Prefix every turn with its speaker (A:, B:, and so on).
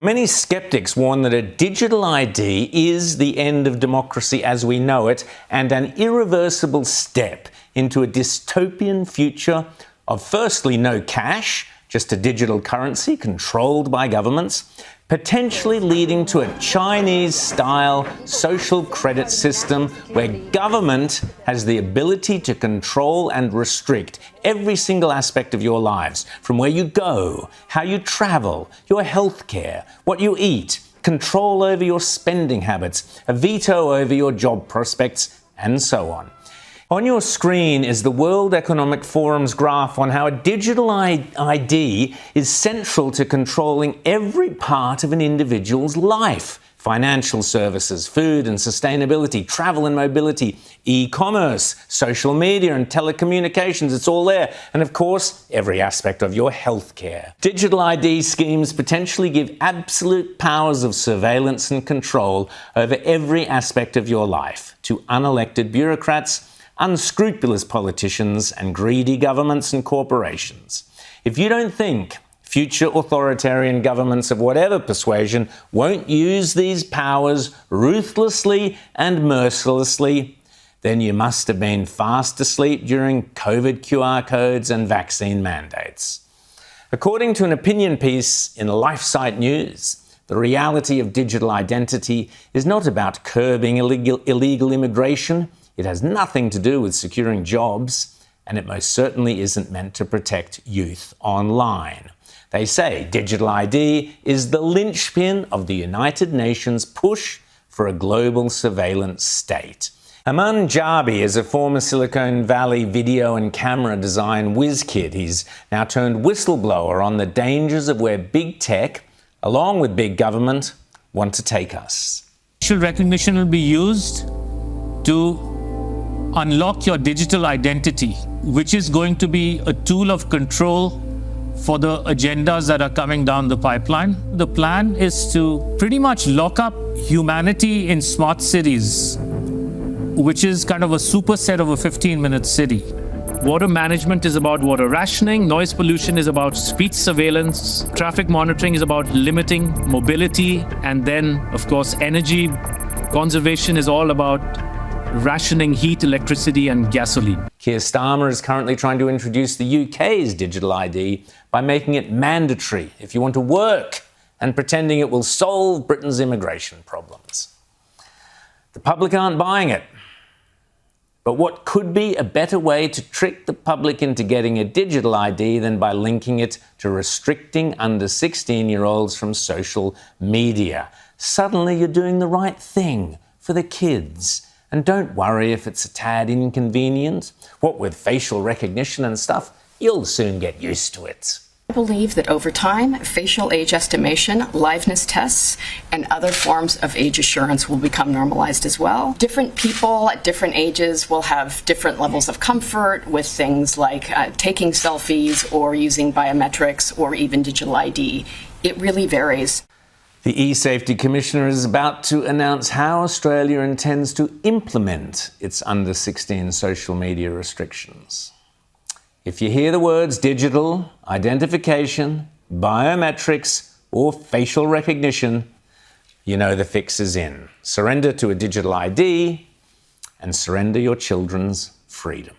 A: Many skeptics warn that a digital ID is the end of democracy as we know it and an irreversible step into a dystopian future of firstly no cash, just a digital currency controlled by governments, potentially leading to a Chinese-style social credit system where government has the ability to control and restrict every single aspect of your lives, from where you go, how you travel, your healthcare, what you eat, control over your spending habits, a veto over your job prospects, and so on. On your screen is the World Economic Forum's graph on how a digital ID is central to controlling every part of an individual's life. Financial services, food and sustainability, travel and mobility, e-commerce, social media and telecommunications, it's all there. And of course, every aspect of your healthcare. Digital ID schemes potentially give absolute powers of surveillance and control over every aspect of your life to unelected bureaucrats, unscrupulous politicians and greedy governments and corporations. If you don't think future authoritarian governments of whatever persuasion won't use these powers ruthlessly and mercilessly, then you must have been fast asleep during COVID QR codes and vaccine mandates. According to an opinion piece in LifeSite News, the reality of digital identity is not about curbing illegal immigration. It has nothing to do with securing jobs, and it most certainly isn't meant to protect youth online. They say digital ID is the linchpin of the United Nations push for a global surveillance state. Aman Jabi is a former Silicon Valley video and camera design whiz kid. He's now turned whistleblower on the dangers of where big tech, along with big government, want to take us.
B: Facial recognition will be used to unlock your digital identity, which is going to be a tool of control for the agendas that are coming down the pipeline. The plan is to pretty much lock up humanity in smart cities, which is kind of a superset of a 15-minute city. Water management is about water rationing, noise pollution is about speech surveillance, traffic monitoring is about limiting mobility, and then, of course, energy conservation is all about rationing heat, electricity and gasoline.
A: Keir Starmer is currently trying to introduce the UK's digital ID by making it mandatory if you want to work and pretending it will solve Britain's immigration problems. The public aren't buying it. But what could be a better way to trick the public into getting a digital ID than by linking it to restricting under 16-year-olds from social media? Suddenly you're doing the right thing for the kids. And don't worry if it's a tad inconvenient. What with facial recognition and stuff, you'll soon get used to it.
C: I believe that over time, facial age estimation, liveness tests, and other forms of age assurance will become normalized as well. Different people at different ages will have different levels of comfort with things like taking selfies or using biometrics or even digital ID. It really varies.
A: The eSafety Commissioner is about to announce how Australia intends to implement its under-16 social media restrictions. If you hear the words digital, identification, biometrics, or facial recognition, you know the fix is in. Surrender to a digital ID and surrender your children's freedom.